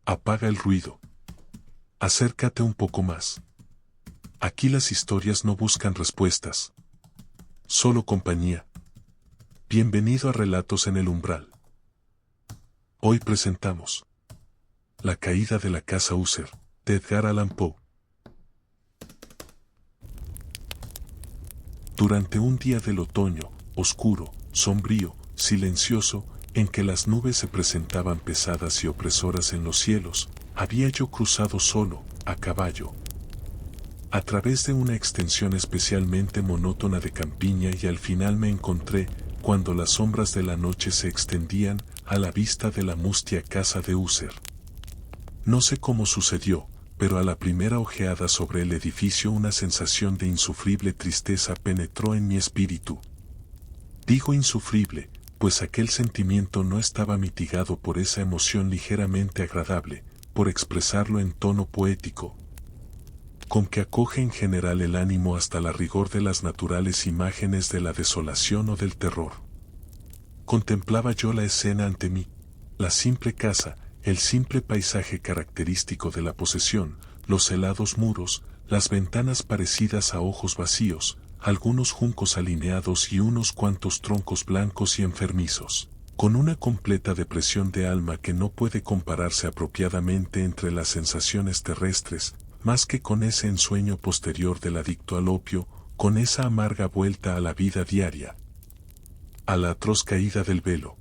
Apaga el ruido. Acércate un poco más. Aquí las historias no buscan respuestas, solo compañía. Bienvenido a Relatos en el Umbral. Hoy presentamos La caída de la casa User, de Edgar Allan Poe. Durante un día del otoño, oscuro, sombrío, silencioso, en que las nubes se presentaban pesadas y opresoras en los cielos, había yo cruzado solo, a caballo, a través de una extensión especialmente monótona de campiña, y al final me encontré, cuando las sombras de la noche se extendían, a la vista de la mustia casa de User. No sé cómo sucedió, pero a la primera ojeada sobre el edificio una sensación de insufrible tristeza penetró en mi espíritu. Digo insufrible, pues aquel sentimiento no estaba mitigado por esa emoción ligeramente agradable, por expresarlo en tono poético, con que acoge en general el ánimo hasta la rigor de las naturales imágenes de la desolación o del terror. Contemplaba yo la escena ante mí, la simple casa, el simple paisaje característico de la posesión, los helados muros, las ventanas parecidas a ojos vacíos, algunos juncos alineados y unos cuantos troncos blancos y enfermizos, con una completa depresión de alma que no puede compararse apropiadamente entre las sensaciones terrestres, más que con ese ensueño posterior del adicto al opio, con esa amarga vuelta a la vida diaria, a la atroz caída del velo.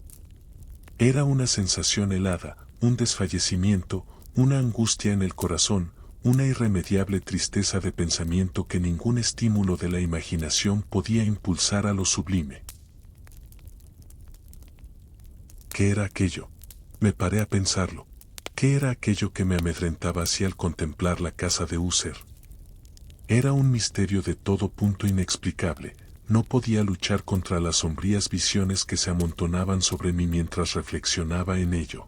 Era una sensación helada, un desfallecimiento, una angustia en el corazón, una irremediable tristeza de pensamiento que ningún estímulo de la imaginación podía impulsar a lo sublime. ¿Qué era aquello? Me paré a pensarlo. ¿Qué era aquello que me amedrentaba así al contemplar la casa de User? Era un misterio de todo punto inexplicable. No podía luchar contra las sombrías visiones que se amontonaban sobre mí mientras reflexionaba en ello.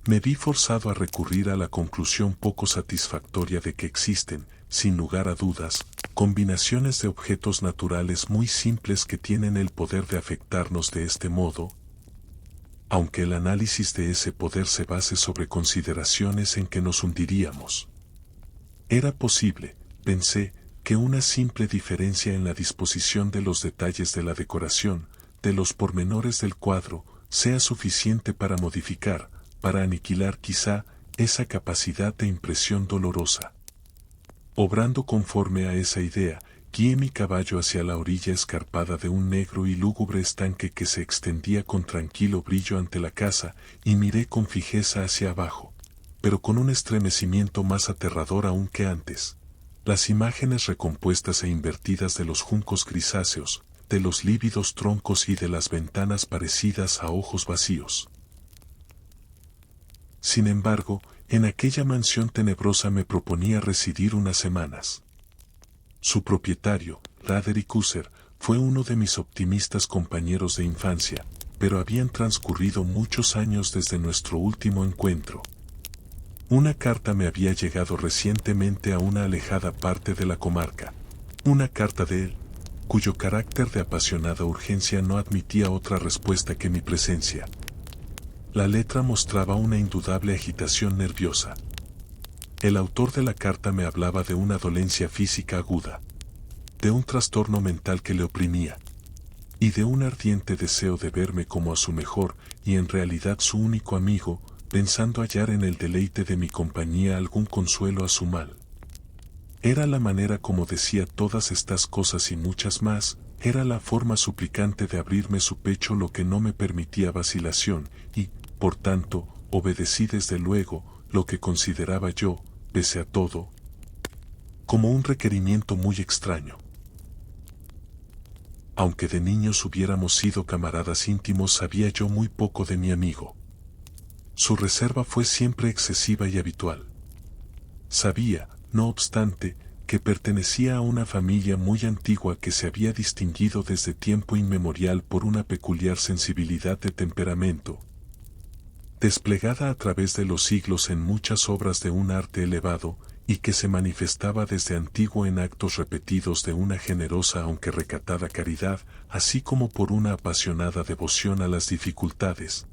Me vi forzado a recurrir a la conclusión poco satisfactoria de que existen, sin lugar a dudas, combinaciones de objetos naturales muy simples que tienen el poder de afectarnos de este modo, aunque el análisis de ese poder se base sobre consideraciones en que nos hundiríamos. Era posible, pensé, que una simple diferencia en la disposición de los detalles de la decoración, de los pormenores del cuadro, sea suficiente para modificar, para aniquilar quizá, esa capacidad de impresión dolorosa. Obrando conforme a esa idea, guié mi caballo hacia la orilla escarpada de un negro y lúgubre estanque que se extendía con tranquilo brillo ante la casa, y miré con fijeza hacia abajo, pero con un estremecimiento más aterrador aún que antes. Las imágenes recompuestas e invertidas de los juncos grisáceos, de los lívidos troncos y de las ventanas parecidas a ojos vacíos. Sin embargo, en aquella mansión tenebrosa me proponía residir unas semanas. Su propietario, Roderick User, fue uno de mis optimistas compañeros de infancia, pero habían transcurrido muchos años desde nuestro último encuentro. Una carta me había llegado recientemente a una alejada parte de la comarca. Una carta de él, cuyo carácter de apasionada urgencia no admitía otra respuesta que mi presencia. La letra mostraba una indudable agitación nerviosa. El autor de la carta me hablaba de una dolencia física aguda, de un trastorno mental que le oprimía, y de un ardiente deseo de verme como a su mejor y en realidad su único amigo, pensando hallar en el deleite de mi compañía algún consuelo a su mal. Era la manera como decía todas estas cosas y muchas más, era la forma suplicante de abrirme su pecho lo que no me permitía vacilación, y, por tanto, obedecí desde luego, lo que consideraba yo, pese a todo, como un requerimiento muy extraño. Aunque de niños hubiéramos sido camaradas íntimos, sabía yo muy poco de mi amigo. Su reserva fue siempre excesiva y habitual. Sabía, no obstante, que pertenecía a una familia muy antigua que se había distinguido desde tiempo inmemorial por una peculiar sensibilidad de temperamento, desplegada a través de los siglos en muchas obras de un arte elevado, y que se manifestaba desde antiguo en actos repetidos de una generosa aunque recatada caridad, así como por una apasionada devoción a las dificultades,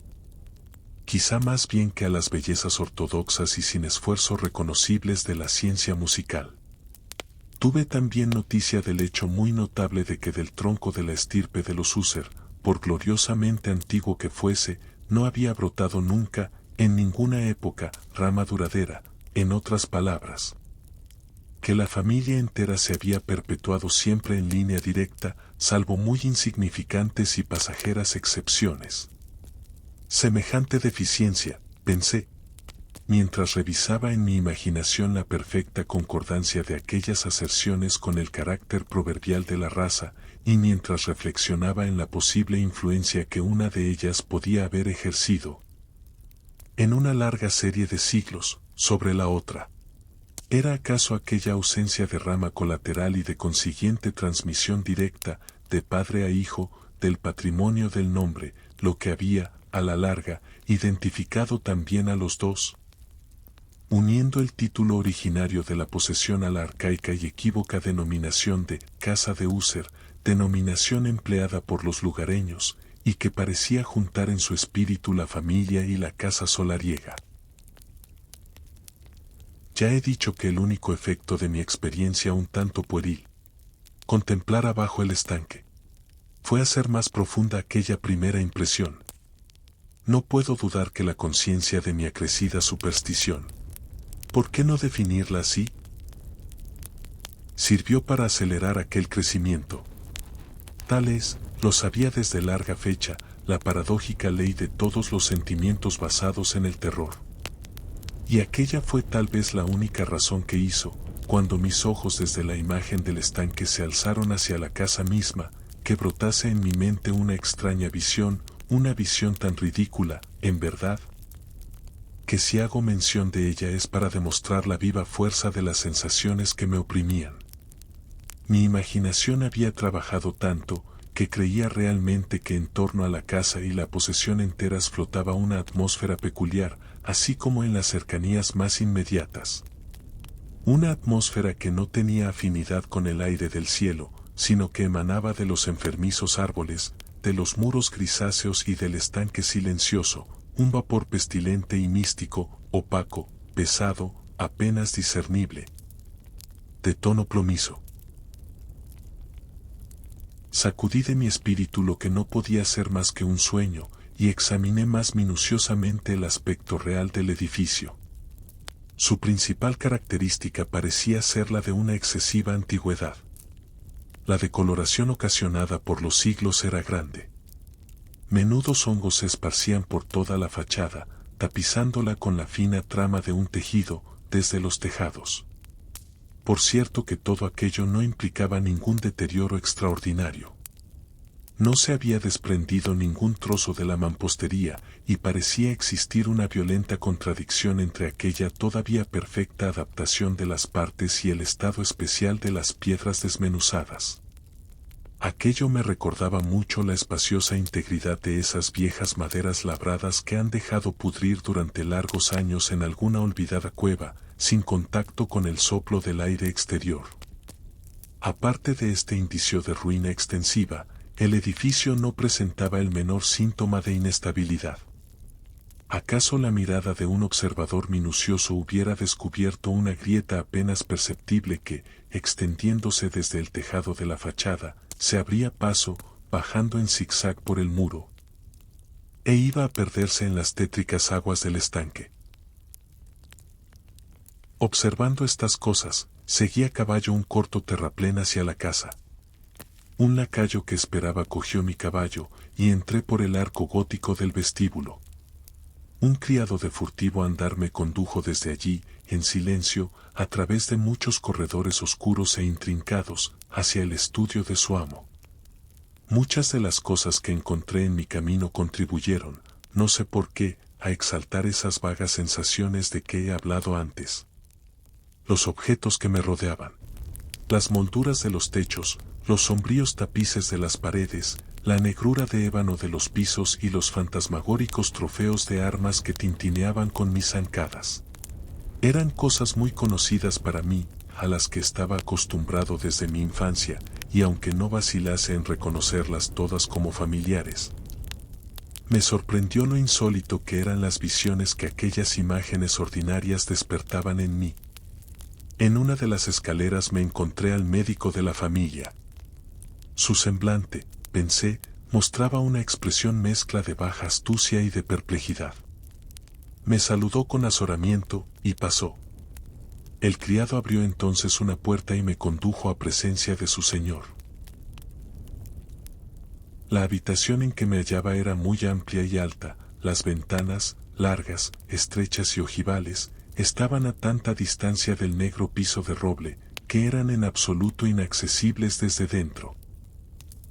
quizá más bien que a las bellezas ortodoxas y sin esfuerzo reconocibles de la ciencia musical. Tuve también noticia del hecho muy notable de que del tronco de la estirpe de los User, por gloriosamente antiguo que fuese, no había brotado nunca, en ninguna época, rama duradera, en otras palabras, que la familia entera se había perpetuado siempre en línea directa, salvo muy insignificantes y pasajeras excepciones. Semejante deficiencia, pensé, mientras revisaba en mi imaginación la perfecta concordancia de aquellas aserciones con el carácter proverbial de la raza, y mientras reflexionaba en la posible influencia que una de ellas podía haber ejercido, en una larga serie de siglos, sobre la otra. ¿Era acaso aquella ausencia de rama colateral y de consiguiente transmisión directa, de padre a hijo, del patrimonio del nombre, lo que había, a la larga, identificado también a los dos? Uniendo el título originario de la posesión a la arcaica y equívoca denominación de Casa de User, denominación empleada por los lugareños, y que parecía juntar en su espíritu la familia y la casa solariega. Ya he dicho que el único efecto de mi experiencia un tanto pueril, contemplar abajo el estanque, fue hacer más profunda aquella primera impresión. No puedo dudar que la conciencia de mi acrecida superstición, ¿por qué no definirla así?, sirvió para acelerar aquel crecimiento. Tal es, lo sabía desde larga fecha, la paradójica ley de todos los sentimientos basados en el terror. Y aquella fue tal vez la única razón que hizo, cuando mis ojos desde la imagen del estanque se alzaron hacia la casa misma, que brotase en mi mente una extraña visión, una visión tan ridícula, en verdad, que si hago mención de ella es para demostrar la viva fuerza de las sensaciones que me oprimían. Mi imaginación había trabajado tanto, que creía realmente que en torno a la casa y la posesión enteras flotaba una atmósfera peculiar, así como en las cercanías más inmediatas. Una atmósfera que no tenía afinidad con el aire del cielo, sino que emanaba de los enfermizos árboles, de los muros grisáceos y del estanque silencioso, un vapor pestilente y místico, opaco, pesado, apenas discernible, de tono plomizo. Sacudí de mi espíritu lo que no podía ser más que un sueño, y examiné más minuciosamente el aspecto real del edificio. Su principal característica parecía ser la de una excesiva antigüedad. La decoloración ocasionada por los siglos era grande. Menudos hongos se esparcían por toda la fachada, tapizándola con la fina trama de un tejido, desde los tejados. Por cierto que todo aquello no implicaba ningún deterioro extraordinario. No se había desprendido ningún trozo de la mampostería, y parecía existir una violenta contradicción entre aquella todavía perfecta adaptación de las partes y el estado especial de las piedras desmenuzadas. Aquello me recordaba mucho la espaciosa integridad de esas viejas maderas labradas que han dejado pudrir durante largos años en alguna olvidada cueva, sin contacto con el soplo del aire exterior. Aparte de este indicio de ruina extensiva, el edificio no presentaba el menor síntoma de inestabilidad. ¿Acaso la mirada de un observador minucioso hubiera descubierto una grieta apenas perceptible que, extendiéndose desde el tejado de la fachada, se abría paso, bajando en zigzag por el muro, e iba a perderse en las tétricas aguas del estanque? Observando estas cosas, seguí a caballo un corto terraplén hacia la casa. Un lacayo que esperaba cogió mi caballo, y entré por el arco gótico del vestíbulo. Un criado de furtivo andar me condujo desde allí, en silencio, a través de muchos corredores oscuros e intrincados, hacia el estudio de su amo. Muchas de las cosas que encontré en mi camino contribuyeron, no sé por qué, a exaltar esas vagas sensaciones de que he hablado antes. Los objetos que me rodeaban, las molduras de los techos, los sombríos tapices de las paredes, la negrura de ébano de los pisos y los fantasmagóricos trofeos de armas que tintineaban con mis zancadas. Eran cosas muy conocidas para mí, a las que estaba acostumbrado desde mi infancia, y aunque no vacilase en reconocerlas todas como familiares, Me sorprendió lo insólito que eran las visiones que aquellas imágenes ordinarias despertaban en mí. En una de las escaleras me encontré al médico de la familia. Su semblante, pensé, mostraba una expresión mezcla de baja astucia y de perplejidad. Me saludó con azoramiento y pasó. El criado abrió entonces una puerta y me condujo a presencia de su señor. La habitación en que me hallaba era muy amplia y alta, las ventanas, largas, estrechas y ojivales, estaban a tanta distancia del negro piso de roble, que eran en absoluto inaccesibles desde dentro.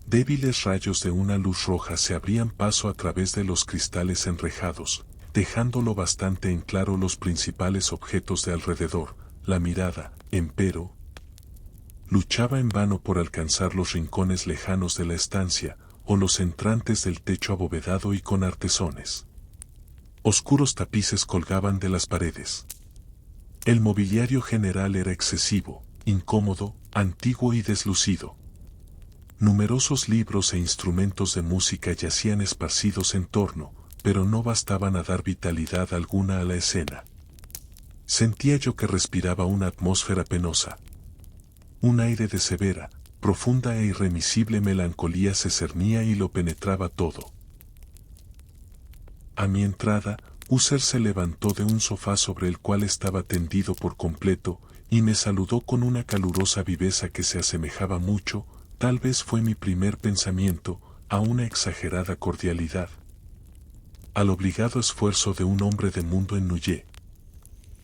Débiles rayos de una luz roja se abrían paso a través de los cristales enrejados, dejándolo bastante en claro los principales objetos de alrededor. La mirada, empero, luchaba en vano por alcanzar los rincones lejanos de la estancia, o los entrantes del techo abovedado y con artesones. Oscuros tapices colgaban de las paredes. El mobiliario general era excesivo, incómodo, antiguo y deslucido. Numerosos libros e instrumentos de música yacían esparcidos en torno, pero no bastaban a dar vitalidad alguna a la escena. Sentía yo que respiraba una atmósfera penosa. Un aire de severa, profunda e irremisible melancolía se cernía y lo penetraba todo. A mi entrada, User se levantó de un sofá sobre el cual estaba tendido por completo, y me saludó con una calurosa viveza que se asemejaba mucho, tal vez fue mi primer pensamiento, a una exagerada cordialidad. Al obligado esfuerzo de un hombre de mundo en Nullé.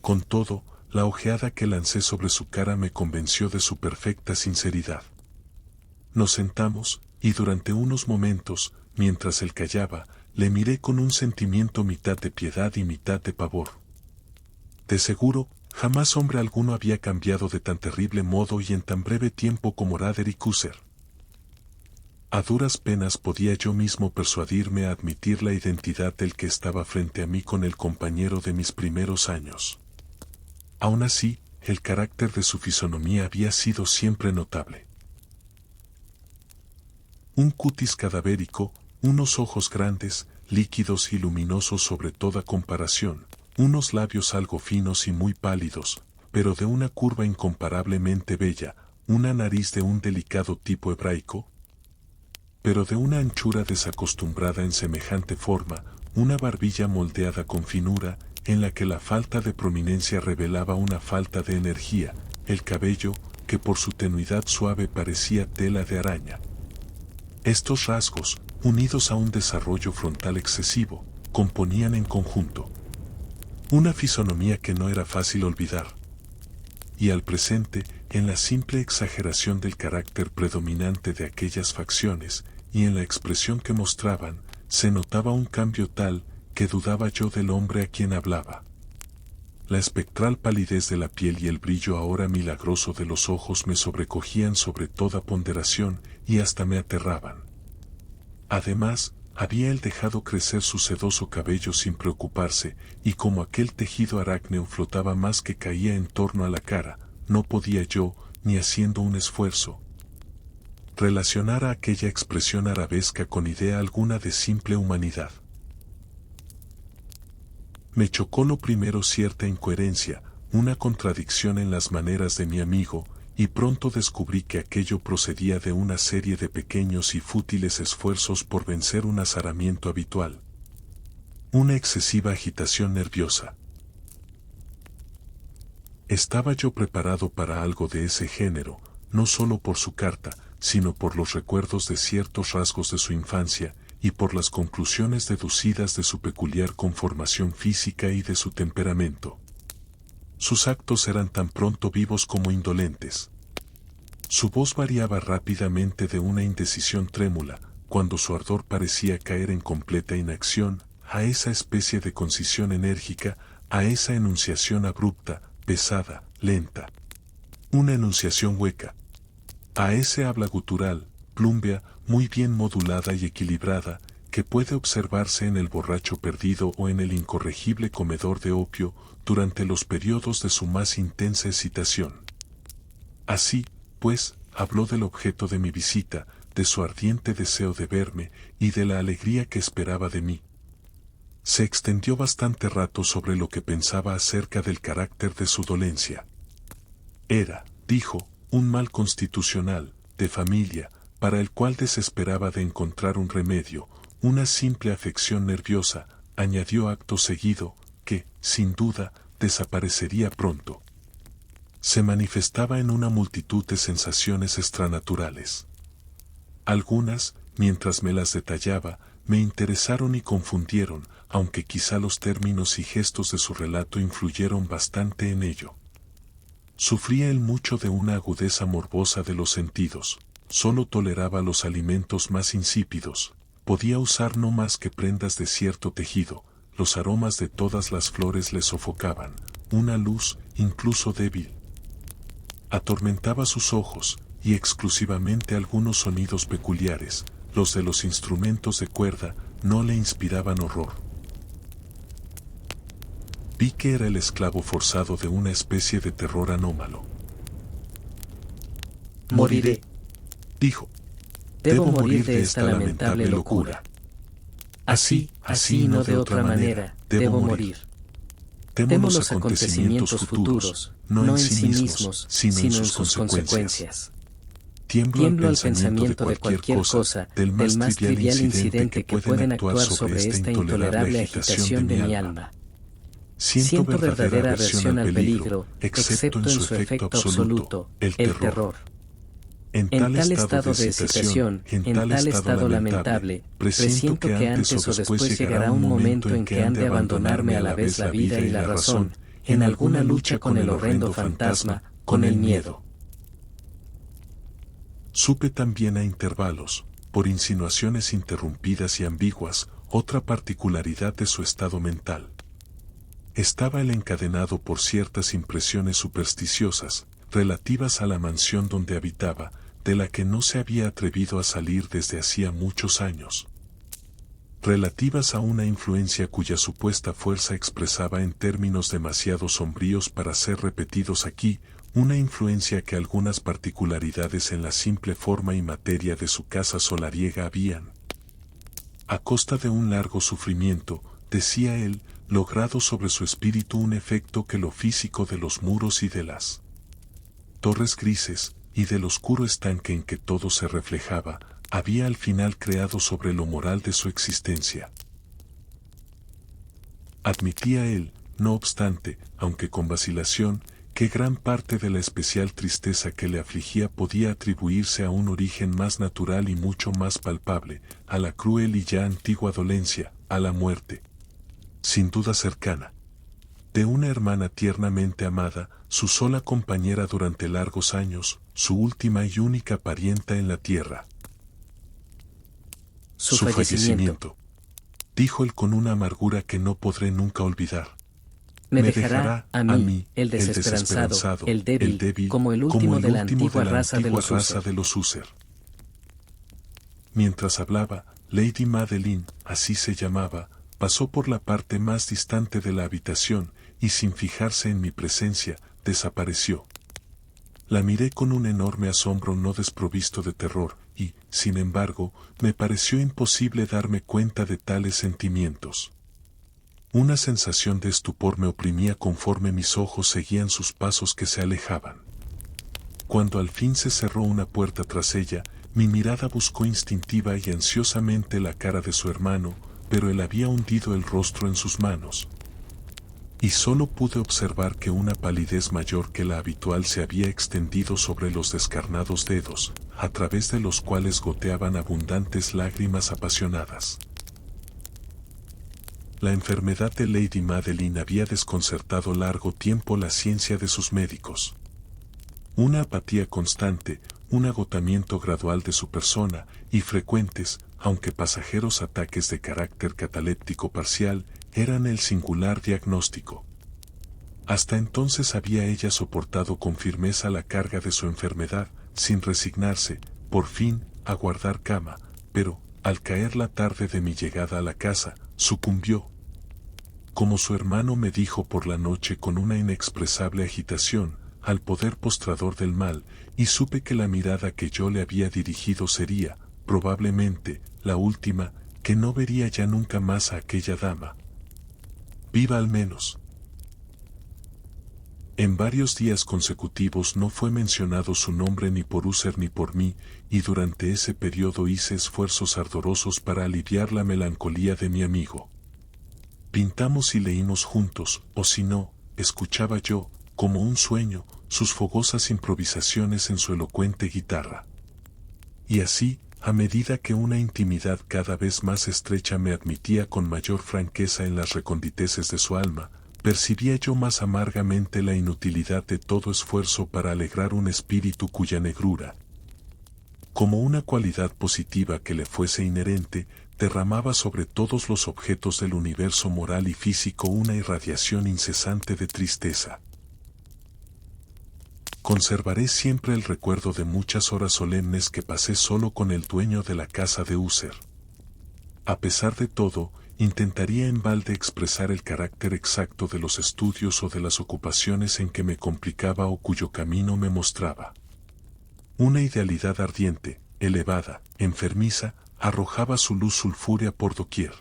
Con todo, la ojeada que lancé sobre su cara me convenció de su perfecta sinceridad. Nos sentamos, y durante unos momentos, mientras él callaba, le miré con un sentimiento mitad de piedad y mitad de pavor. De seguro, jamás hombre alguno había cambiado de tan terrible modo y en tan breve tiempo como Roderick User. A duras penas podía yo mismo persuadirme a admitir la identidad del que estaba frente a mí con el compañero de mis primeros años. Aún así, el carácter de su fisonomía había sido siempre notable. Un cutis cadavérico, unos ojos grandes, líquidos y luminosos sobre toda comparación, unos labios algo finos y muy pálidos, pero de una curva incomparablemente bella, una nariz de un delicado tipo hebraico, pero de una anchura desacostumbrada en semejante forma, una barbilla moldeada con finura, en la que la falta de prominencia revelaba una falta de energía, el cabello, que por su tenuidad suave parecía tela de araña. Estos rasgos, unidos a un desarrollo frontal excesivo, componían en conjunto una fisonomía que no era fácil olvidar. Y al presente, en la simple exageración del carácter predominante de aquellas facciones, y en la expresión que mostraban, se notaba un cambio tal, que dudaba yo del hombre a quien hablaba. La espectral palidez de la piel y el brillo ahora milagroso de los ojos me sobrecogían sobre toda ponderación y hasta me aterraban. Además, había él dejado crecer su sedoso cabello sin preocuparse, y como aquel tejido arácneo flotaba más que caía en torno a la cara, no podía yo, ni haciendo un esfuerzo, relacionar a aquella expresión arabesca con idea alguna de simple humanidad. Me chocó lo primero cierta incoherencia, una contradicción en las maneras de mi amigo, y pronto descubrí que aquello procedía de una serie de pequeños y fútiles esfuerzos por vencer un azaramiento habitual. Una excesiva agitación nerviosa. Estaba yo preparado para algo de ese género, no solo por su carta, sino por los recuerdos de ciertos rasgos de su infancia, y por las conclusiones deducidas de su peculiar conformación física y de su temperamento. Sus actos eran tan pronto vivos como indolentes. Su voz variaba rápidamente de una indecisión trémula, cuando su ardor parecía caer en completa inacción, a esa especie de concisión enérgica, a esa enunciación abrupta, pesada, lenta. Una enunciación hueca. A ese habla gutural, plúmbea, muy bien modulada y equilibrada, que puede observarse en el borracho perdido o en el incorregible comedor de opio durante los periodos de su más intensa excitación. Así, pues, habló del objeto de mi visita, de su ardiente deseo de verme y de la alegría que esperaba de mí. Se extendió bastante rato sobre lo que pensaba acerca del carácter de su dolencia. Era, dijo, un mal constitucional, de familia, para el cual desesperaba de encontrar un remedio, una simple afección nerviosa, añadió acto seguido, que, sin duda, desaparecería pronto. Se manifestaba en una multitud de sensaciones extranaturales. Algunas, mientras me las detallaba, me interesaron y confundieron, aunque quizá los términos y gestos de su relato influyeron bastante en ello. Sufría él mucho de una agudeza morbosa de los sentidos, solo toleraba los alimentos más insípidos, podía usar no más que prendas de cierto tejido, los aromas de todas las flores le sofocaban, una luz, incluso débil, atormentaba sus ojos, y exclusivamente algunos sonidos peculiares, los de los instrumentos de cuerda, no le inspiraban horror. Vi que era el esclavo forzado de una especie de terror anómalo. Moriré, dijo. Debo morir de esta lamentable locura. así y no de otra manera, debo morir. Temo los acontecimientos futuros, no en sí mismos, sino en sus consecuencias. Tiemblo al pensamiento de cualquier cosa, del más trivial incidente que pueden actuar sobre esta intolerable agitación de mi alma. Siento verdadera aversión al peligro, excepto en su efecto absoluto, el terror. En tal estado de excitación, en tal estado lamentable, presiento que antes o después llegará un momento en que han de abandonarme a la vez la vida y la razón, en alguna lucha con el horrendo fantasma, con el miedo. Supe también a intervalos, por insinuaciones interrumpidas y ambiguas, otra particularidad de su estado mental. Estaba él encadenado por ciertas impresiones supersticiosas, relativas a la mansión donde habitaba, de la que no se había atrevido a salir desde hacía muchos años. Relativas a una influencia cuya supuesta fuerza expresaba en términos demasiado sombríos para ser repetidos aquí, una influencia que algunas particularidades en la simple forma y materia de su casa solariega habían, a costa de un largo sufrimiento, decía él, logrado sobre su espíritu un efecto que lo físico de los muros y de las torres grises, y del oscuro estanque en que todo se reflejaba, había al final creado sobre lo moral de su existencia. Admitía él, no obstante, aunque con vacilación, que gran parte de la especial tristeza que le afligía podía atribuirse a un origen más natural y mucho más palpable, a la cruel y ya antigua dolencia, a la muerte, sin duda cercana, de una hermana tiernamente amada, su sola compañera durante largos años, su última y única parienta en la tierra. Su fallecimiento, dijo él con una amargura que no podré nunca olvidar. Me dejará a mí, el desesperanzado, el débil, como el último de la antigua raza de los User. Mientras hablaba, Lady Madeline, así se llamaba, pasó por la parte más distante de la habitación, y sin fijarse en mi presencia, desapareció. La miré con un enorme asombro no desprovisto de terror, y, sin embargo, me pareció imposible darme cuenta de tales sentimientos. Una sensación de estupor me oprimía conforme mis ojos seguían sus pasos que se alejaban. Cuando al fin se cerró una puerta tras ella, mi mirada buscó instintiva y ansiosamente la cara de su hermano, pero él había hundido el rostro en sus manos. Y solo pude observar que una palidez mayor que la habitual se había extendido sobre los descarnados dedos, a través de los cuales goteaban abundantes lágrimas apasionadas. La enfermedad de Lady Madeline había desconcertado largo tiempo la ciencia de sus médicos. Una apatía constante, un agotamiento gradual de su persona, y frecuentes, aunque pasajeros ataques de carácter cataléptico parcial, eran el singular diagnóstico. Hasta entonces había ella soportado con firmeza la carga de su enfermedad, sin resignarse, por fin, a guardar cama, pero, al caer la tarde de mi llegada a la casa, sucumbió. Como su hermano me dijo por la noche con una inexpresable agitación, al poder postrador del mal, y supe que la mirada que yo le había dirigido sería, probablemente, la última, que no vería ya nunca más a aquella dama. Viva al menos. En varios días consecutivos no fue mencionado su nombre ni por User ni por mí, y durante ese periodo hice esfuerzos ardorosos para aliviar la melancolía de mi amigo. Pintamos y leímos juntos, o si no, escuchaba yo, como un sueño, sus fogosas improvisaciones en su elocuente guitarra. Y así, a medida que una intimidad cada vez más estrecha me admitía con mayor franqueza en las reconditeces de su alma, percibía yo más amargamente la inutilidad de todo esfuerzo para alegrar un espíritu cuya negrura, como una cualidad positiva que le fuese inherente, derramaba sobre todos los objetos del universo moral y físico una irradiación incesante de tristeza. Conservaré siempre el recuerdo de muchas horas solemnes que pasé solo con el dueño de la casa de User. A pesar de todo, intentaría en balde expresar el carácter exacto de los estudios o de las ocupaciones en que me complicaba o cuyo camino me mostraba. Una idealidad ardiente, elevada, enfermiza, arrojaba su luz sulfúrea por doquier.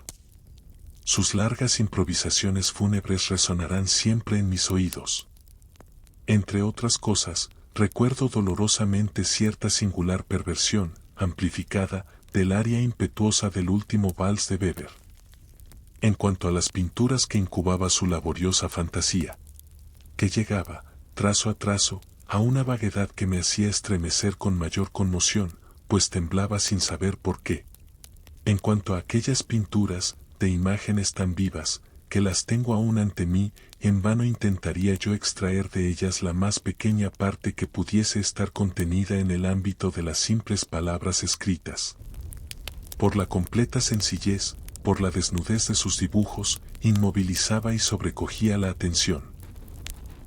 Sus largas improvisaciones fúnebres resonarán siempre en mis oídos. Entre otras cosas, recuerdo dolorosamente cierta singular perversión, amplificada, del aria impetuosa del último vals de Weber. En cuanto a las pinturas que incubaba su laboriosa fantasía, que llegaba, trazo a trazo, a una vaguedad que me hacía estremecer con mayor conmoción, pues temblaba sin saber por qué. En cuanto a aquellas pinturas, de imágenes tan vivas, que las tengo aún ante mí, en vano intentaría yo extraer de ellas la más pequeña parte que pudiese estar contenida en el ámbito de las simples palabras escritas. Por la completa sencillez, por la desnudez de sus dibujos, inmovilizaba y sobrecogía la atención.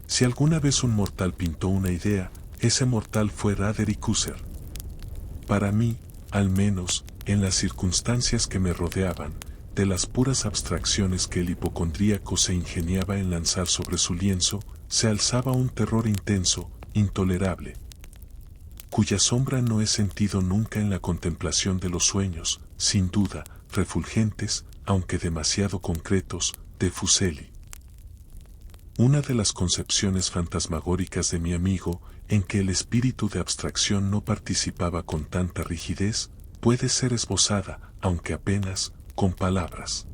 Si alguna vez un mortal pintó una idea, ese mortal fue Roderick User. Para mí, al menos, en las circunstancias que me rodeaban, de las puras abstracciones que el hipocondríaco se ingeniaba en lanzar sobre su lienzo, se alzaba un terror intenso, intolerable, cuya sombra no he sentido nunca en la contemplación de los sueños, sin duda, refulgentes, aunque demasiado concretos, de Fuseli. Una de las concepciones fantasmagóricas de mi amigo, en que el espíritu de abstracción no participaba con tanta rigidez, puede ser esbozada, aunque apenas, con palabras.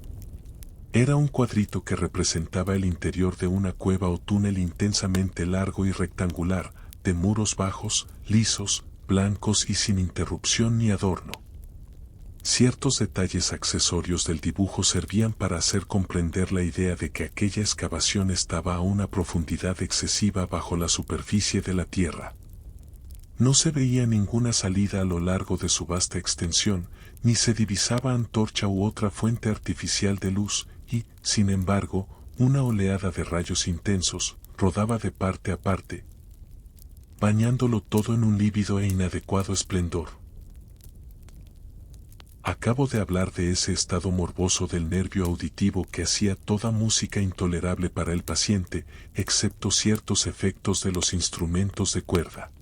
Era un cuadrito que representaba el interior de una cueva o túnel intensamente largo y rectangular, de muros bajos, lisos, blancos y sin interrupción ni adorno. Ciertos detalles accesorios del dibujo servían para hacer comprender la idea de que aquella excavación estaba a una profundidad excesiva bajo la superficie de la tierra. No se veía ninguna salida a lo largo de su vasta extensión, ni se divisaba antorcha u otra fuente artificial de luz, y, sin embargo, una oleada de rayos intensos rodaba de parte a parte, bañándolo todo en un lívido e inadecuado esplendor. Acabo de hablar de ese estado morboso del nervio auditivo que hacía toda música intolerable para el paciente, excepto ciertos efectos de los instrumentos de cuerda.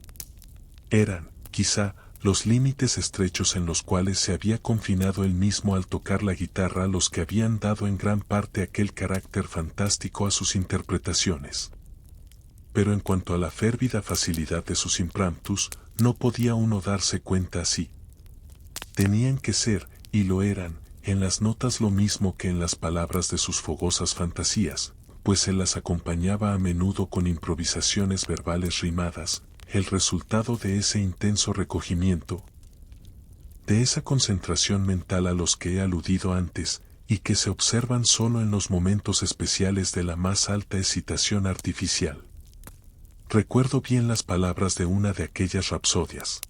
Eran, quizá, los límites estrechos en los cuales se había confinado él mismo al tocar la guitarra los que habían dado en gran parte aquel carácter fantástico a sus interpretaciones. Pero en cuanto a la férvida facilidad de sus impromptus, no podía uno darse cuenta así. Tenían que ser, y lo eran, en las notas lo mismo que en las palabras de sus fogosas fantasías, pues se las acompañaba a menudo con improvisaciones verbales rimadas, el resultado de ese intenso recogimiento, de esa concentración mental a los que he aludido antes, y que se observan solo en los momentos especiales de la más alta excitación artificial. Recuerdo bien las palabras de una de aquellas rapsodias.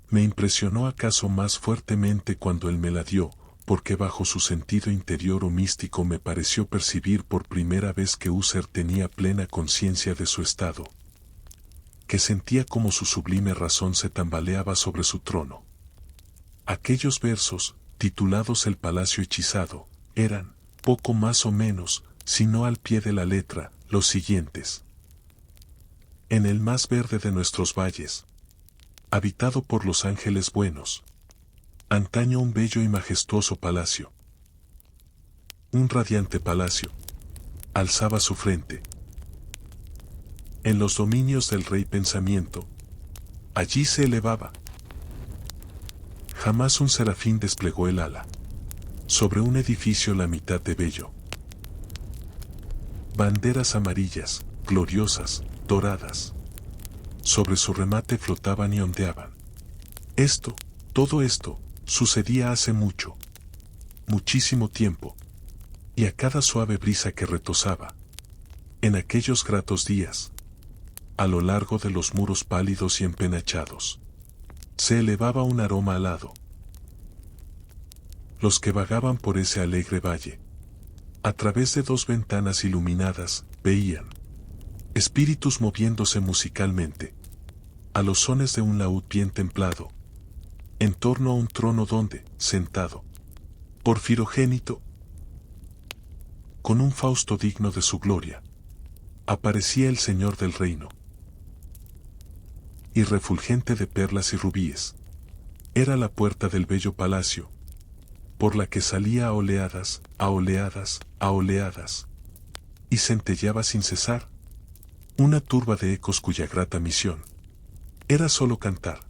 Me impresionó acaso más fuertemente cuando él me la dio, porque bajo su sentido interior o místico me pareció percibir por primera vez que User tenía plena conciencia de su estado, que sentía como su sublime razón se tambaleaba sobre su trono. Aquellos versos, titulados El Palacio Hechizado, eran, poco más o menos, sino al pie de la letra, los siguientes. En el más verde de nuestros valles, habitado por los ángeles buenos, Antaño un bello y majestuoso palacio. Un radiante palacio. Alzaba su frente. En los dominios del rey pensamiento. Allí se elevaba. Jamás un serafín desplegó el ala. Sobre un edificio la mitad de bello. Banderas amarillas, gloriosas, doradas. Sobre su remate flotaban y ondeaban. Todo esto, sucedía hace mucho. Muchísimo tiempo. Y a cada suave brisa que retozaba. En aquellos gratos días. A lo largo de los muros pálidos y empenachados. Se elevaba un aroma alado. Los que vagaban por ese alegre valle. A través de 2 ventanas iluminadas, veían. Espíritus moviéndose musicalmente. A los sones de un laúd bien templado. En torno a un trono donde, sentado. Porfirogénito. Con un Fausto digno de su gloria. Aparecía el Señor del reino. Y refulgente de perlas y rubíes. Era la puerta del bello palacio. Por la que salía a oleadas, a oleadas, a oleadas. Y centelleaba sin cesar. Una turba de ecos cuya grata misión. Era solo cantar.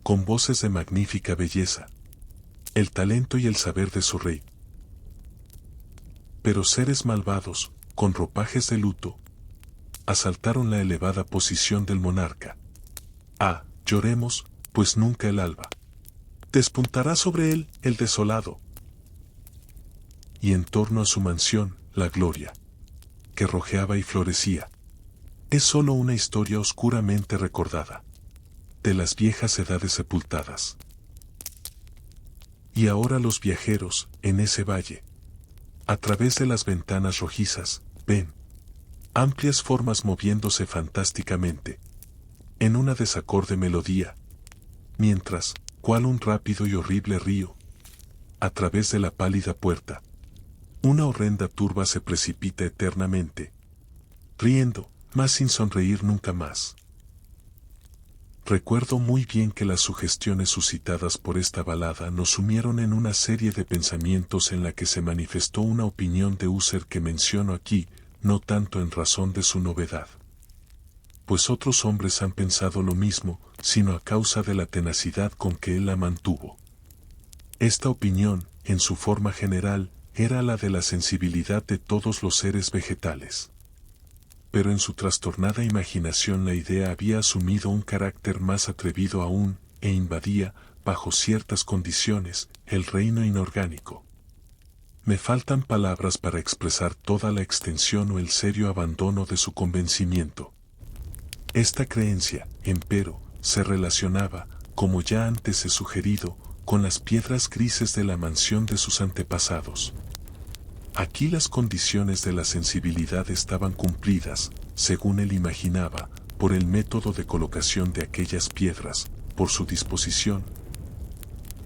Con voces de magnífica belleza. El talento y el saber de su rey. Pero seres malvados, con ropajes de luto. Asaltaron la elevada posición del monarca. Ah, lloremos, pues nunca el alba. Despuntará sobre él el desolado. Y en torno a su mansión, la gloria, que rojeaba y florecía, es sólo una historia oscuramente recordada, de las viejas edades sepultadas. Y ahora los viajeros, en ese valle, a través de las ventanas rojizas, ven amplias formas moviéndose fantásticamente, en una desacorde melodía, mientras, cual un rápido y horrible río, a través de la pálida puerta, una horrenda turba se precipita eternamente, riendo, mas sin sonreír nunca más. Recuerdo muy bien que las sugestiones suscitadas por esta balada nos sumieron en una serie de pensamientos en la que se manifestó una opinión de Husserl que menciono aquí, no tanto en razón de su novedad, pues otros hombres han pensado lo mismo, sino a causa de la tenacidad con que él la mantuvo. Esta opinión, en su forma general, era la de la sensibilidad de todos los seres vegetales. Pero en su trastornada imaginación la idea había asumido un carácter más atrevido aún, e invadía, bajo ciertas condiciones, el reino inorgánico. Me faltan palabras para expresar toda la extensión o el serio abandono de su convencimiento. Esta creencia, empero, se relacionaba, como ya antes he sugerido, con las piedras grises de la mansión de sus antepasados. Aquí las condiciones de la sensibilidad estaban cumplidas, según él imaginaba, por el método de colocación de aquellas piedras, por su disposición,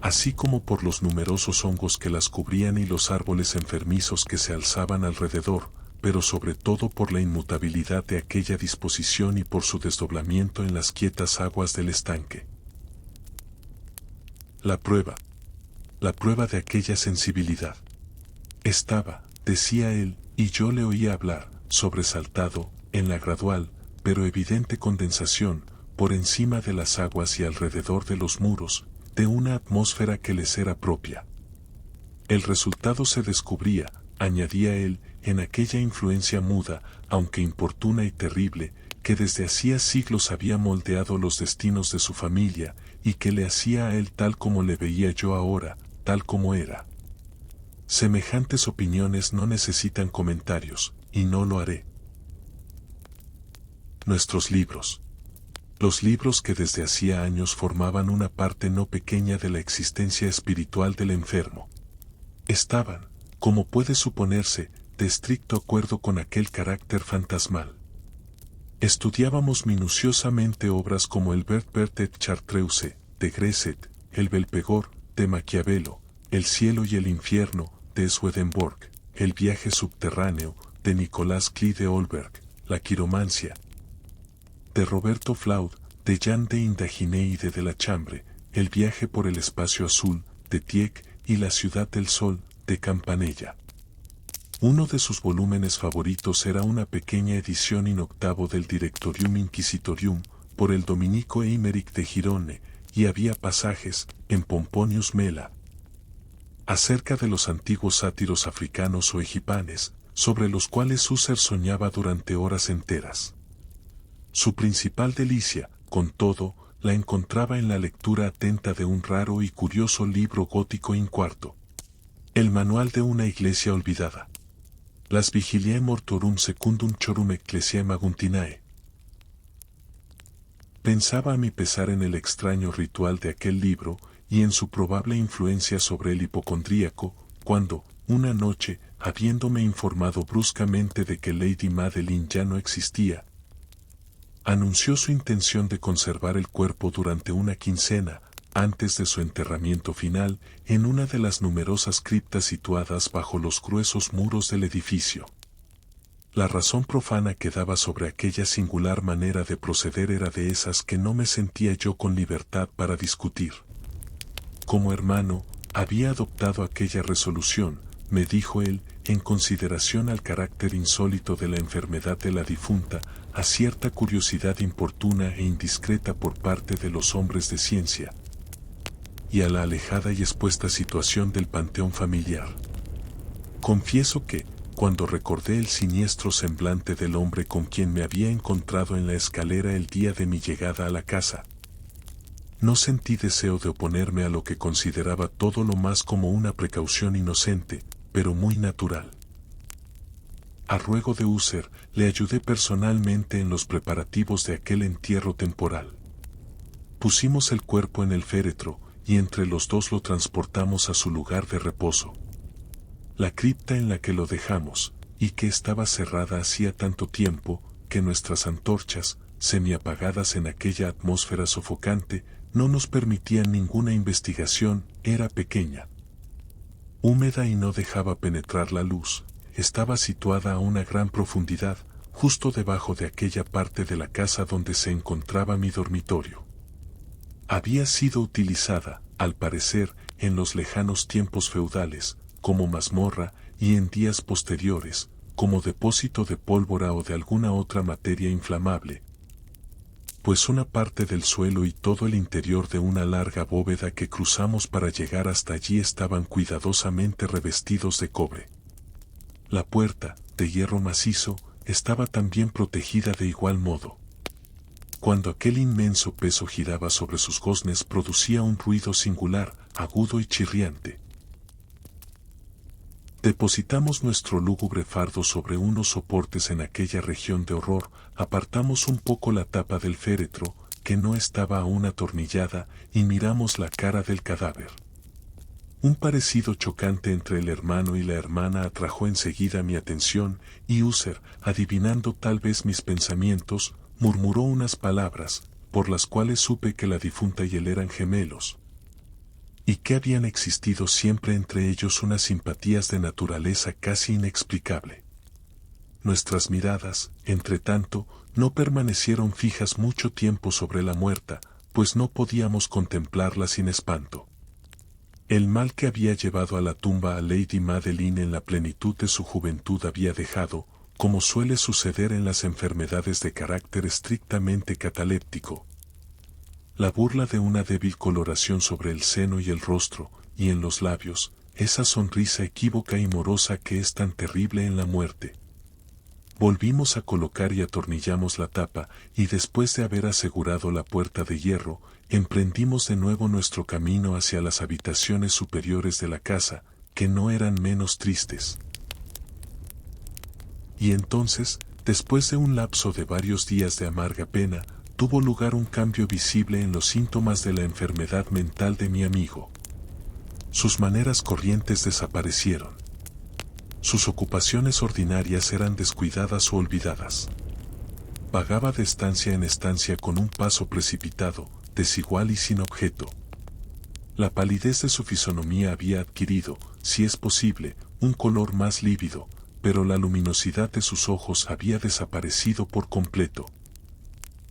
así como por los numerosos hongos que las cubrían y los árboles enfermizos que se alzaban alrededor, pero sobre todo por la inmutabilidad de aquella disposición y por su desdoblamiento en las quietas aguas del estanque. La prueba de aquella sensibilidad, estaba, decía él, y yo le oía hablar, sobresaltado, en la gradual, pero evidente condensación, por encima de las aguas y alrededor de los muros, de una atmósfera que les era propia. El resultado se descubría, añadía él, en aquella influencia muda, aunque importuna y terrible, que desde hacía siglos había moldeado los destinos de su familia, y que le hacía a él tal como le veía yo ahora, tal como era. Semejantes opiniones no necesitan comentarios, y no lo haré. Nuestros libros. Los libros que desde hacía años formaban una parte no pequeña de la existencia espiritual del enfermo. Estaban, como puede suponerse, de estricto acuerdo con aquel carácter fantasmal. Estudiábamos minuciosamente obras como el Bertbert et Chartreuse, de Gresset, el Belpegor, de Maquiavelo, El cielo y el infierno, de Swedenborg, El viaje subterráneo, de Nicolas Clee de Olberg, La quiromancia, de Roberto Flaud, de Jean de Indaginé y de la Chambre, El viaje por el espacio azul, de Tieck, y La ciudad del sol, de Campanella. Uno de sus volúmenes favoritos era una pequeña edición in octavo del Directorium Inquisitorium, por el dominico Eimeric de Girone, y había pasajes, en Pomponius Mela, acerca de los antiguos sátiros africanos o egipanes, sobre los cuales Husserl soñaba durante horas enteras. Su principal delicia, con todo, la encontraba en la lectura atenta de un raro y curioso libro gótico incuarto. El manual de una iglesia olvidada. Las Vigiliae Mortuorum Secundum Chorum Ecclesiae Maguntinae. Pensaba a mi pesar en el extraño ritual de aquel libro y en su probable influencia sobre el hipocondríaco, cuando, una noche, habiéndome informado bruscamente de que Lady Madeline ya no existía, anunció su intención de conservar el cuerpo durante una quincena, antes de su enterramiento final, en una de las numerosas criptas situadas bajo los gruesos muros del edificio. La razón profana que daba sobre aquella singular manera de proceder era de esas que no me sentía yo con libertad para discutir. Como hermano, había adoptado aquella resolución, me dijo él, en consideración al carácter insólito de la enfermedad de la difunta, a cierta curiosidad importuna e indiscreta por parte de los hombres de ciencia, y a la alejada y expuesta situación del panteón familiar. Confieso que, cuando recordé el siniestro semblante del hombre con quien me había encontrado en la escalera el día de mi llegada a la casa, no sentí deseo de oponerme a lo que consideraba todo lo más como una precaución inocente, pero muy natural. A ruego de Husserl, le ayudé personalmente en los preparativos de aquel entierro temporal. Pusimos el cuerpo en el féretro, y entre los dos lo transportamos a su lugar de reposo. La cripta en la que lo dejamos, y que estaba cerrada hacía tanto tiempo, que nuestras antorchas, semiapagadas en aquella atmósfera sofocante, no nos permitían ninguna investigación, era pequeña, húmeda y no dejaba penetrar la luz. Estaba situada a una gran profundidad, justo debajo de aquella parte de la casa donde se encontraba mi dormitorio. Había sido utilizada, al parecer, en los lejanos tiempos feudales, como mazmorra, y en días posteriores, como depósito de pólvora o de alguna otra materia inflamable, pues una parte del suelo y todo el interior de una larga bóveda que cruzamos para llegar hasta allí estaban cuidadosamente revestidos de cobre. La puerta, de hierro macizo, estaba también protegida de igual modo. Cuando aquel inmenso peso giraba sobre sus goznes producía un ruido singular, agudo y chirriante. Depositamos nuestro lúgubre fardo sobre unos soportes en aquella región de horror, apartamos un poco la tapa del féretro, que no estaba aún atornillada, y miramos la cara del cadáver. Un parecido chocante entre el hermano y la hermana atrajo enseguida mi atención, y Husserl, adivinando tal vez mis pensamientos, murmuró unas palabras, por las cuales supe que la difunta y él eran gemelos, y que habían existido siempre entre ellos unas simpatías de naturaleza casi inexplicable. Nuestras miradas, entretanto, no permanecieron fijas mucho tiempo sobre la muerta, pues no podíamos contemplarla sin espanto. El mal que había llevado a la tumba a Lady Madeline en la plenitud de su juventud había dejado, como suele suceder en las enfermedades de carácter estrictamente cataléptico, la burla de una débil coloración sobre el seno y el rostro, y en los labios, esa sonrisa equívoca y morosa que es tan terrible en la muerte. Volvimos a colocar y atornillamos la tapa, y después de haber asegurado la puerta de hierro, emprendimos de nuevo nuestro camino hacia las habitaciones superiores de la casa, que no eran menos tristes. Y entonces, después de un lapso de varios días de amarga pena, tuvo lugar un cambio visible en los síntomas de la enfermedad mental de mi amigo. Sus maneras corrientes desaparecieron. Sus ocupaciones ordinarias eran descuidadas o olvidadas. Vagaba de estancia en estancia con un paso precipitado, desigual y sin objeto. La palidez de su fisonomía había adquirido, si es posible, un color más lívido, pero la luminosidad de sus ojos había desaparecido por completo.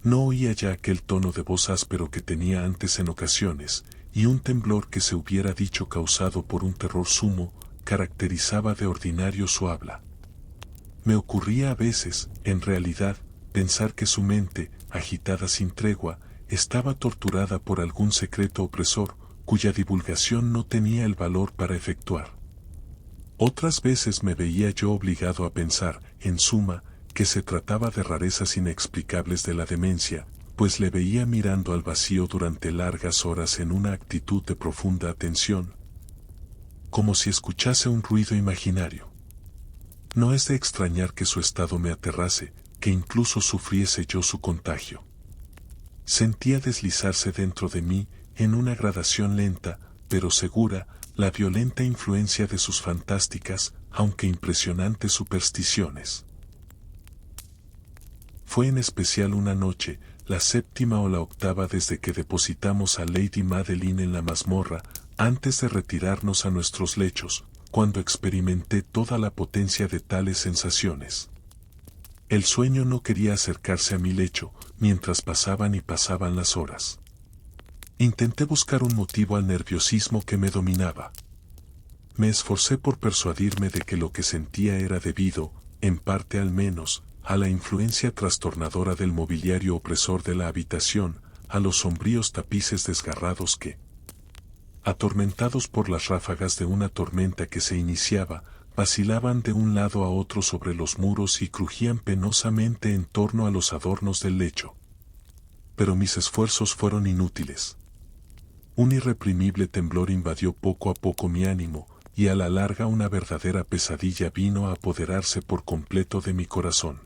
No oía ya aquel tono de voz áspero que tenía antes en ocasiones, y un temblor que se hubiera dicho causado por un terror sumo, caracterizaba de ordinario su habla. Me ocurría a veces, en realidad, pensar que su mente, agitada sin tregua, estaba torturada por algún secreto opresor, cuya divulgación no tenía el valor para efectuar. Otras veces me veía yo obligado a pensar, en suma, que se trataba de rarezas inexplicables de la demencia, pues le veía mirando al vacío durante largas horas en una actitud de profunda atención, como si escuchase un ruido imaginario. No es de extrañar que su estado me aterrase, que incluso sufriese yo su contagio. Sentía deslizarse dentro de mí, en una gradación lenta, pero segura, la violenta influencia de sus fantásticas, aunque impresionantes supersticiones. Fue en especial una noche, la 7ª o la 8ª desde que depositamos a Lady Madeline en la mazmorra, antes de retirarnos a nuestros lechos, cuando experimenté toda la potencia de tales sensaciones. El sueño no quería acercarse a mi lecho, mientras pasaban y pasaban las horas. Intenté buscar un motivo al nerviosismo que me dominaba. Me esforcé por persuadirme de que lo que sentía era debido, en parte al menos, a la influencia trastornadora del mobiliario opresor de la habitación, a los sombríos tapices desgarrados que, atormentados por las ráfagas de una tormenta que se iniciaba, vacilaban de un lado a otro sobre los muros y crujían penosamente en torno a los adornos del lecho. Pero mis esfuerzos fueron inútiles. Un irreprimible temblor invadió poco a poco mi ánimo, y a la larga una verdadera pesadilla vino a apoderarse por completo de mi corazón.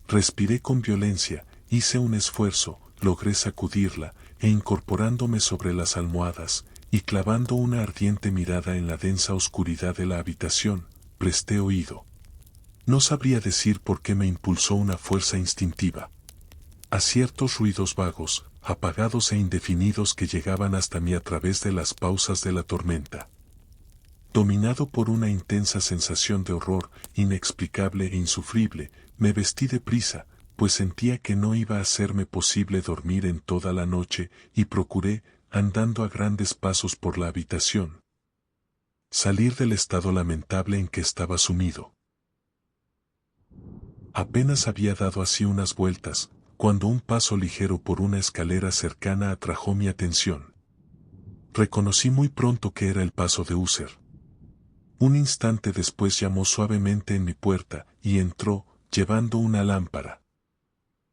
Respiré con violencia, hice un esfuerzo, logré sacudirla, e incorporándome sobre las almohadas, y clavando una ardiente mirada en la densa oscuridad de la habitación, presté oído. No sabría decir por qué me impulsó una fuerza instintiva. A ciertos ruidos vagos, apagados e indefinidos que llegaban hasta mí a través de las pausas de la tormenta. Dominado por una intensa sensación de horror, inexplicable e insufrible, me vestí deprisa, pues sentía que no iba a serme posible dormir en toda la noche, y procuré, andando a grandes pasos por la habitación, salir del estado lamentable en que estaba sumido. Apenas había dado así unas vueltas, cuando un paso ligero por una escalera cercana atrajo mi atención. Reconocí muy pronto que era el paso de User. Un instante después llamó suavemente en mi puerta, y entró, llevando una lámpara.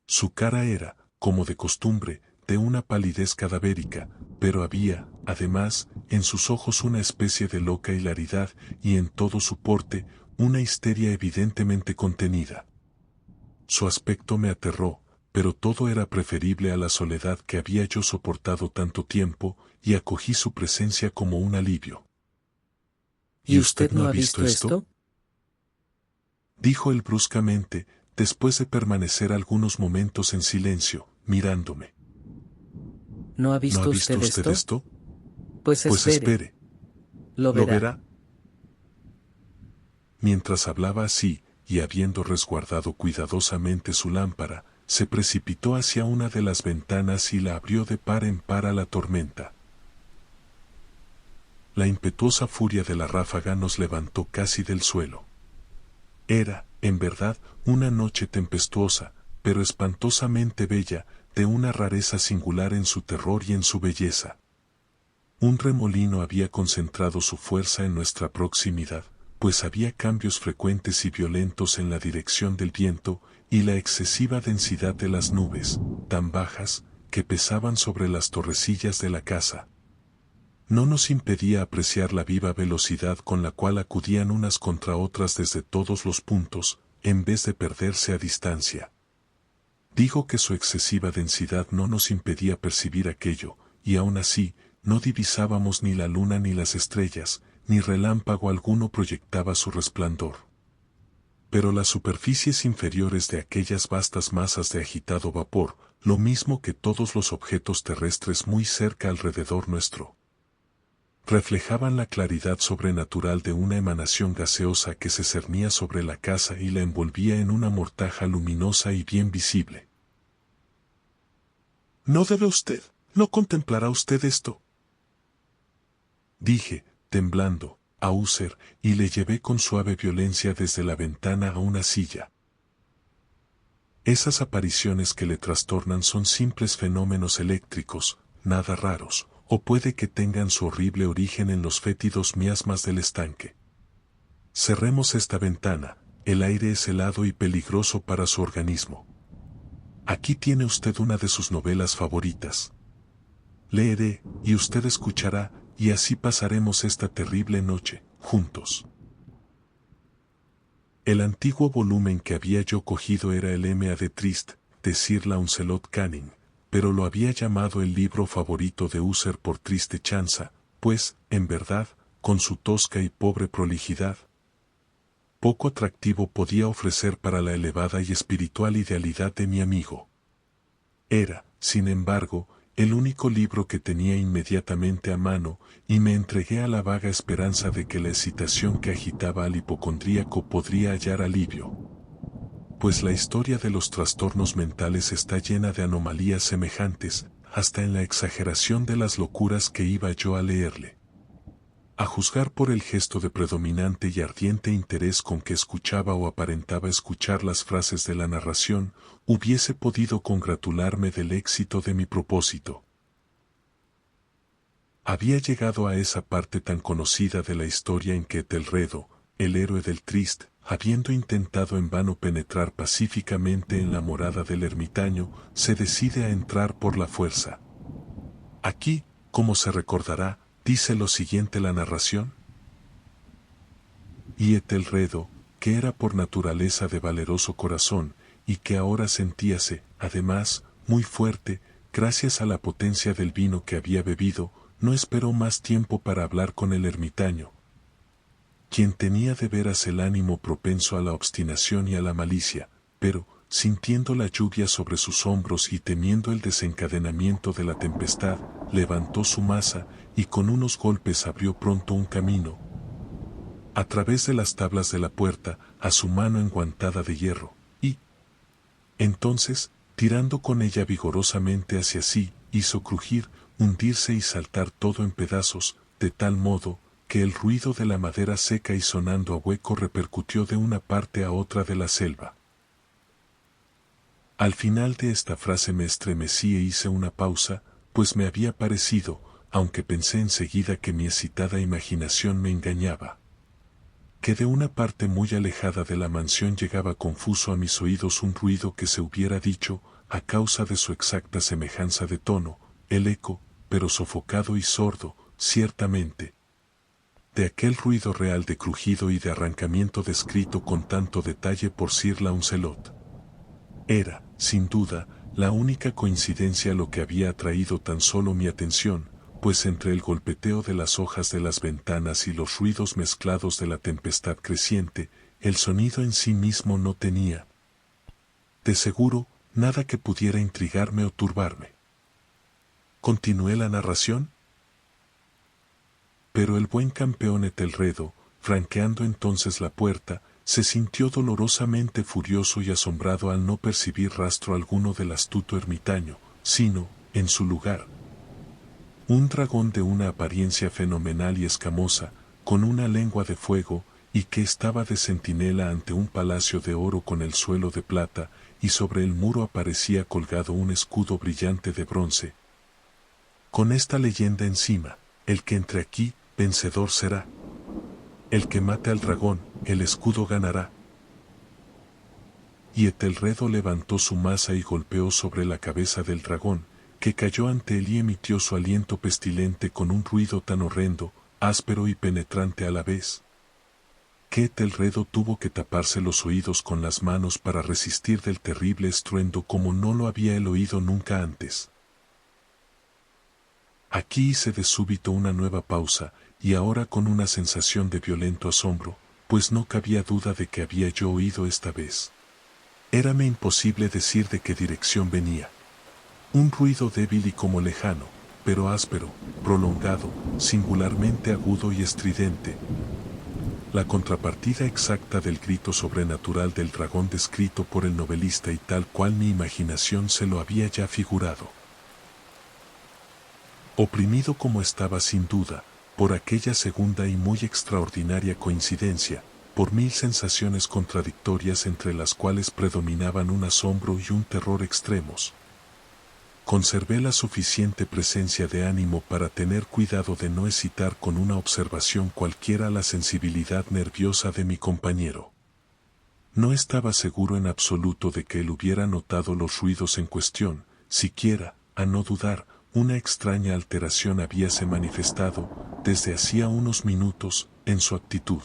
Su cara era, como de costumbre, de una palidez cadavérica, pero había, además, en sus ojos una especie de loca hilaridad y en todo su porte, una histeria evidentemente contenida. Su aspecto me aterró, pero todo era preferible a la soledad que había yo soportado tanto tiempo, y acogí su presencia como un alivio. ¿Y usted no ha visto esto? Dijo él bruscamente, después de permanecer algunos momentos en silencio, mirándome. ¿No ha visto usted esto? Pues espere. Lo verá. Mientras hablaba así, y habiendo resguardado cuidadosamente su lámpara, se precipitó hacia una de las ventanas y la abrió de par en par a la tormenta. La impetuosa furia de la ráfaga nos levantó casi del suelo. Era, en verdad, una noche tempestuosa, pero espantosamente bella, de una rareza singular en su terror y en su belleza. Un remolino había concentrado su fuerza en nuestra proximidad, pues había cambios frecuentes y violentos en la dirección del viento, y la excesiva densidad de las nubes, tan bajas, que pesaban sobre las torrecillas de la casa, no nos impedía apreciar la viva velocidad con la cual acudían unas contra otras desde todos los puntos, en vez de perderse a distancia. Digo que su excesiva densidad no nos impedía percibir aquello, y aún así, no divisábamos ni la luna ni las estrellas, ni relámpago alguno proyectaba su resplandor. Pero las superficies inferiores de aquellas vastas masas de agitado vapor, lo mismo que todos los objetos terrestres muy cerca alrededor nuestro, reflejaban la claridad sobrenatural de una emanación gaseosa que se cernía sobre la casa y la envolvía en una mortaja luminosa y bien visible. «No debe usted, no contemplará usted esto», dije, temblando, a User, y le llevé con suave violencia desde la ventana a una silla. Esas apariciones que le trastornan son simples fenómenos eléctricos, nada raros, o puede que tengan su horrible origen en los fétidos miasmas del estanque. Cerremos esta ventana, el aire es helado y peligroso para su organismo. Aquí tiene usted una de sus novelas favoritas. Leeré, y usted escuchará, y así pasaremos esta terrible noche, juntos. El antiguo volumen que había yo cogido era el M.A. de Trist, de Sir Launcelot Canning, pero lo había llamado el libro favorito de User por triste chanza, pues, en verdad, con su tosca y pobre prolijidad, poco atractivo podía ofrecer para la elevada y espiritual idealidad de mi amigo. Era, sin embargo, el único libro que tenía inmediatamente a mano, y me entregué a la vaga esperanza de que la excitación que agitaba al hipocondríaco podría hallar alivio. Pues la historia de los trastornos mentales está llena de anomalías semejantes, hasta en la exageración de las locuras que iba yo a leerle. A juzgar por el gesto de predominante y ardiente interés con que escuchaba o aparentaba escuchar las frases de la narración, hubiese podido congratularme del éxito de mi propósito. Había llegado a esa parte tan conocida de la historia en que Etelredo, el héroe del Trist, habiendo intentado en vano penetrar pacíficamente en la morada del ermitaño, se decide a entrar por la fuerza. Aquí, como se recordará, dice lo siguiente la narración. Y Etelredo, que era por naturaleza de valeroso corazón, y que ahora sentíase, además, muy fuerte, gracias a la potencia del vino que había bebido, no esperó más tiempo para hablar con el ermitaño, quien tenía de veras el ánimo propenso a la obstinación y a la malicia, pero, sintiendo la lluvia sobre sus hombros y temiendo el desencadenamiento de la tempestad, levantó su maza, y con unos golpes abrió pronto un camino, a través de las tablas de la puerta, a su mano enguantada de hierro, y entonces, tirando con ella vigorosamente hacia sí, hizo crujir, hundirse y saltar todo en pedazos, de tal modo, que el ruido de la madera seca y sonando a hueco repercutió de una parte a otra de la selva. Al final de esta frase me estremecí e hice una pausa, pues me había parecido, aunque pensé enseguida que mi excitada imaginación me engañaba, que de una parte muy alejada de la mansión llegaba confuso a mis oídos un ruido que se hubiera dicho, a causa de su exacta semejanza de tono, el eco, pero sofocado y sordo, ciertamente, de aquel ruido real de crujido y de arrancamiento descrito con tanto detalle por Sir Launcelot. Era, sin duda, la única coincidencia lo que había atraído tan solo mi atención, pues entre el golpeteo de las hojas de las ventanas y los ruidos mezclados de la tempestad creciente, el sonido en sí mismo no tenía, de seguro, nada que pudiera intrigarme o turbarme. ¿Continué la narración? Pero el buen campeón Etelredo, franqueando entonces la puerta, se sintió dolorosamente furioso y asombrado al no percibir rastro alguno del astuto ermitaño, sino, en su lugar, un dragón de una apariencia fenomenal y escamosa, con una lengua de fuego, y que estaba de centinela ante un palacio de oro con el suelo de plata, y sobre el muro aparecía colgado un escudo brillante de bronce, con esta leyenda encima: el que entre aquí, vencedor será. El que mate al dragón, el escudo ganará. Y Etelredo levantó su maza y golpeó sobre la cabeza del dragón, que cayó ante él y emitió su aliento pestilente con un ruido tan horrendo, áspero y penetrante a la vez, que Etelredo tuvo que taparse los oídos con las manos para resistir del terrible estruendo como no lo había él oído nunca antes. Aquí hice de súbito una nueva pausa, y ahora con una sensación de violento asombro, pues no cabía duda de que había yo oído esta vez. Érame imposible decir de qué dirección venía. Un ruido débil y como lejano, pero áspero, prolongado, singularmente agudo y estridente. La contrapartida exacta del grito sobrenatural del dragón descrito por el novelista y tal cual mi imaginación se lo había ya figurado. Oprimido como estaba sin duda, por aquella segunda y muy extraordinaria coincidencia, por 1000 sensaciones contradictorias entre las cuales predominaban un asombro y un terror extremos. Conservé la suficiente presencia de ánimo para tener cuidado de no excitar con una observación cualquiera la sensibilidad nerviosa de mi compañero. No estaba seguro en absoluto de que él hubiera notado los ruidos en cuestión, siquiera, a no dudar, una extraña alteración habíase manifestado, desde hacía unos minutos, en su actitud.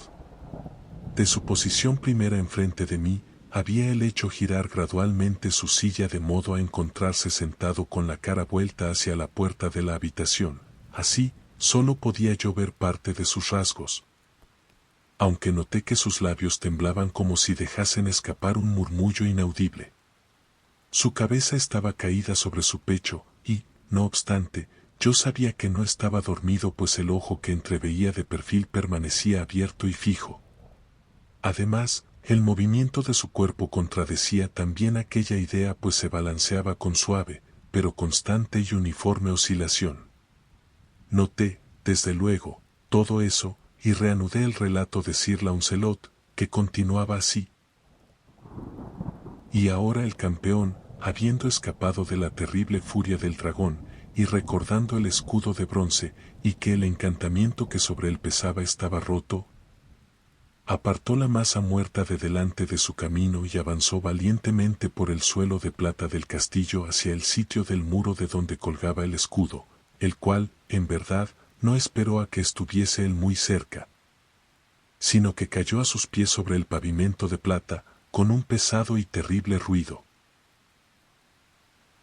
De su posición primera enfrente de mí, había él hecho girar gradualmente su silla de modo a encontrarse sentado con la cara vuelta hacia la puerta de la habitación. Así, solo podía yo ver parte de sus rasgos. Aunque noté que sus labios temblaban como si dejasen escapar un murmullo inaudible. Su cabeza estaba caída sobre su pecho, y, no obstante, yo sabía que no estaba dormido pues el ojo que entreveía de perfil permanecía abierto y fijo. Además, el movimiento de su cuerpo contradecía también aquella idea pues se balanceaba con suave, pero constante y uniforme oscilación. Noté, desde luego, todo eso, y reanudé el relato de Sir Launcelot, que continuaba así. Y ahora el campeón, habiendo escapado de la terrible furia del dragón, y recordando el escudo de bronce, y que el encantamiento que sobre él pesaba estaba roto, apartó la masa muerta de delante de su camino y avanzó valientemente por el suelo de plata del castillo hacia el sitio del muro de donde colgaba el escudo, el cual, en verdad, no esperó a que estuviese él muy cerca, sino que cayó a sus pies sobre el pavimento de plata, con un pesado y terrible ruido.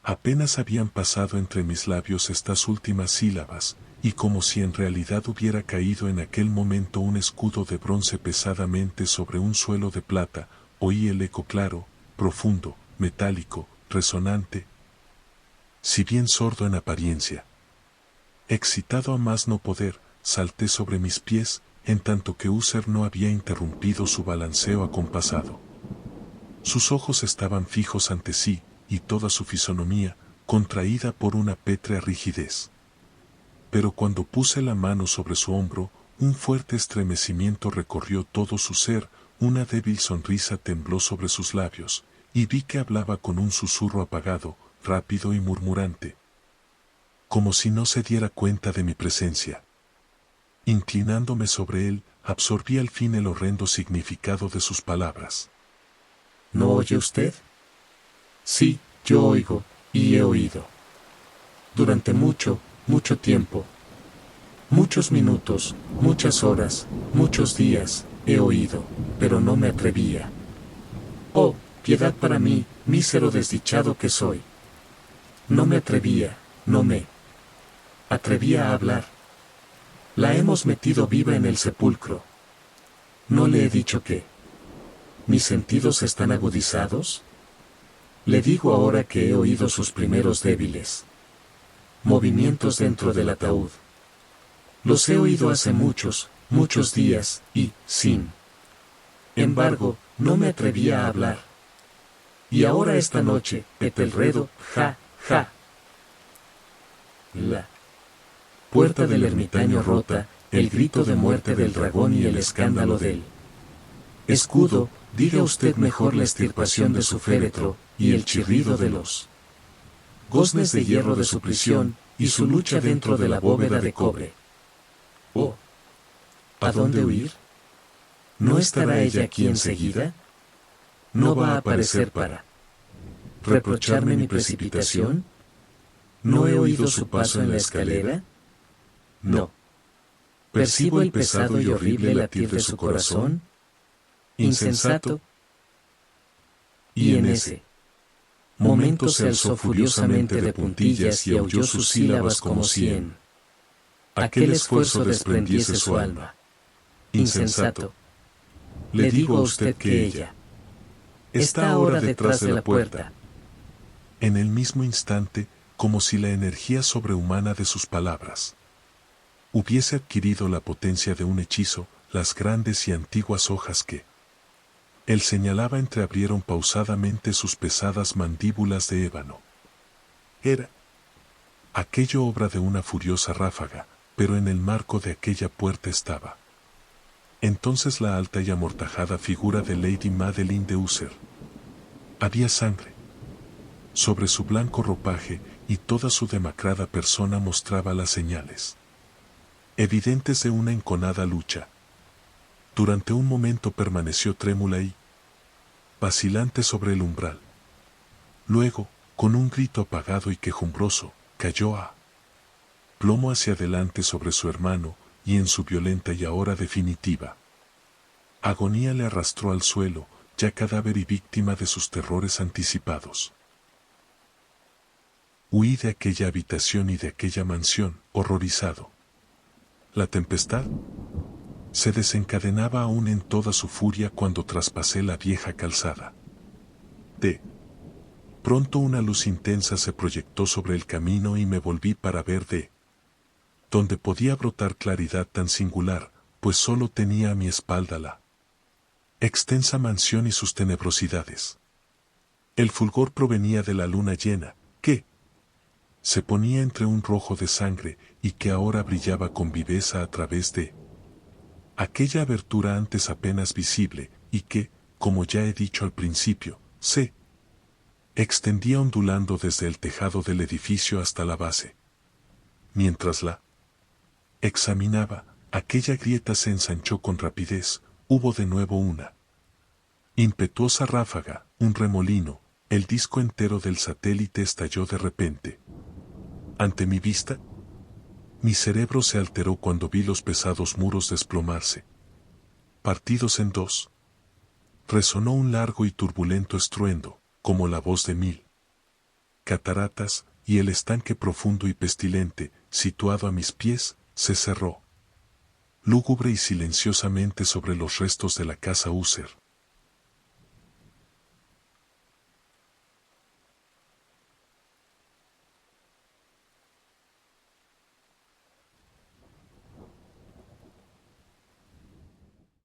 Apenas habían pasado entre mis labios estas últimas sílabas, y como si en realidad hubiera caído en aquel momento un escudo de bronce pesadamente sobre un suelo de plata, oí el eco claro, profundo, metálico, resonante, si bien sordo en apariencia. Excitado a más no poder, salté sobre mis pies, en tanto que Uther no había interrumpido su balanceo acompasado. Sus ojos estaban fijos ante sí, y toda su fisonomía, contraída por una pétrea rigidez. Pero cuando puse la mano sobre su hombro, un fuerte estremecimiento recorrió todo su ser, una débil sonrisa tembló sobre sus labios, y vi que hablaba con un susurro apagado, rápido y murmurante, como si no se diera cuenta de mi presencia. Inclinándome sobre él, absorbí al fin el horrendo significado de sus palabras. ¿No oye usted? Sí, yo oigo, y he oído. Durante mucho tiempo, muchos minutos, muchas horas, muchos días, he oído, pero no me atrevía. Oh, piedad para mí, mísero desdichado que soy. No me atrevía, no me atrevía a hablar. La hemos metido viva en el sepulcro. ¿No le he dicho que mis sentidos están agudizados? Le digo ahora que he oído sus primeros débiles movimientos dentro del ataúd. Los he oído hace muchos días, y, sin embargo, no me atrevía a hablar. Y ahora esta noche, Etelredo, ja, ja. La puerta del ermitaño rota, el grito de muerte del dragón y el escándalo del escudo, diga usted mejor la extirpación de su féretro, y el chirrido de los goznes de hierro de su prisión, y su lucha dentro de la bóveda de cobre. Oh, ¿a dónde huir? ¿No estará ella aquí enseguida? ¿No va a aparecer para reprocharme mi precipitación? ¿No he oído su paso en la escalera? No. ¿Percibo el pesado y horrible latir de su corazón? Insensato. Y en ese momento se alzó furiosamente de puntillas y aulló sus sílabas como si en aquel esfuerzo desprendiese su alma. Insensato. Le digo a usted que ella está ahora detrás de la puerta. En el mismo instante, como si la energía sobrehumana de sus palabras hubiese adquirido la potencia de un hechizo, las grandes y antiguas hojas que él señalaba entreabrieron pausadamente sus pesadas mandíbulas de ébano. Era aquello obra de una furiosa ráfaga, pero en el marco de aquella puerta estaba. Entonces la alta y amortajada figura de Lady Madeline de Usher. Había sangre. Sobre su blanco ropaje y toda su demacrada persona mostraba las señales evidentes de una enconada lucha. Durante un momento permaneció trémula y vacilante sobre el umbral. Luego, con un grito apagado y quejumbroso, cayó a plomo hacia adelante sobre su hermano y en su violenta y ahora definitiva agonía le arrastró al suelo, ya cadáver y víctima de sus terrores anticipados. Huí de aquella habitación y de aquella mansión, horrorizado. La tempestad se desencadenaba aún en toda su furia cuando traspasé la vieja calzada. De pronto una luz intensa se proyectó sobre el camino y me volví para ver de donde podía brotar claridad tan singular, pues solo tenía a mi espalda la extensa mansión y sus tenebrosidades. El fulgor provenía de la luna llena, que se ponía entre un rojo de sangre y que ahora brillaba con viveza a través de aquella abertura antes apenas visible y que, como ya he dicho al principio, se extendía ondulando desde el tejado del edificio hasta la base. Mientras la examinaba, aquella grieta se ensanchó con rapidez, hubo de nuevo una impetuosa ráfaga, un remolino, el disco entero del satélite estalló de repente. Ante mi vista, mi cerebro se alteró cuando vi los pesados muros desplomarse. Partidos en dos. Resonó un largo y turbulento estruendo, como la voz de mil cataratas, y el estanque profundo y pestilente, situado a mis pies, se cerró lúgubre y silenciosamente sobre los restos de la casa Usher.